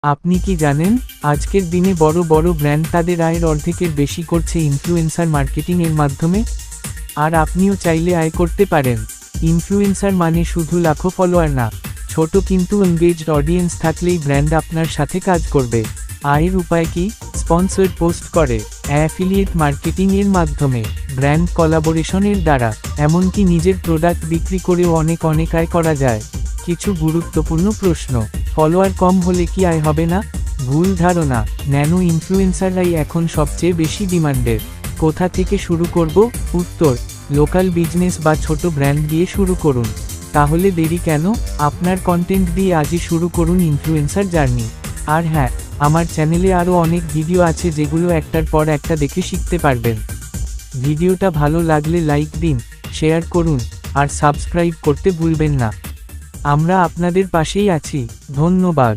আপনি কি জানেন, আজকের দিনে বড় বড় ব্র্যান্ড তাদের আয়ের অর্ধেকের বেশি করছে ইনফ্লুয়েন্সার মার্কেটিং এর মাধ্যমে? আর আপনিও চাইলে আয় করতে পারেন। ইনফ্লুয়েন্সার মানে শুধু লাখো ফলোয়ার না, ছোট কিন্তু এনগেজড অডিয়েন্স থাকলেই ব্র্যান্ড আপনার সাথে কাজ করবে। আয়ের উপায় কি? স্পন্সর্ড পোস্ট করে, অ্যাফিলিয়েট মার্কেটিং এর মাধ্যমে, ব্র্যান্ড কোলাবোরেশনের দ্বারা, এমনকি নিজের প্রোডাক্ট বিক্রি করেও অনেক আয় করা যায়। কিছু গুরুত্বপূর্ণ প্রশ্ন। ফলোয়ার কম হলে কি আয় হবে না? ভুল ধারণা। ন্যানো ইনফ্লুয়েন্সাররাই এখন সবচেয়ে বেশি ডিমান্ডের। কোথা থেকে শুরু করব? উত্তর, লোকাল বিজনেস বা ছোট ব্র্যান্ড দিয়ে শুরু করুন। তাহলে দেরি কেন? আপনার কন্টেন্ট দিয়ে আজই শুরু করুন ইনফ্লুয়েন্সার জার্নি। আর হ্যাঁ, আমার চ্যানেলে আরও অনেক ভিডিও আছে যেগুলো একটার পর একটা দেখে শিখতে পারবেন। ভিডিওটা ভালো লাগলে লাইক দিন, শেয়ার করুন, আর সাবস্ক্রাইব করতে ভুলবেন না। আমরা আপনাদের পাশেই আছি। ধন্যবাদ।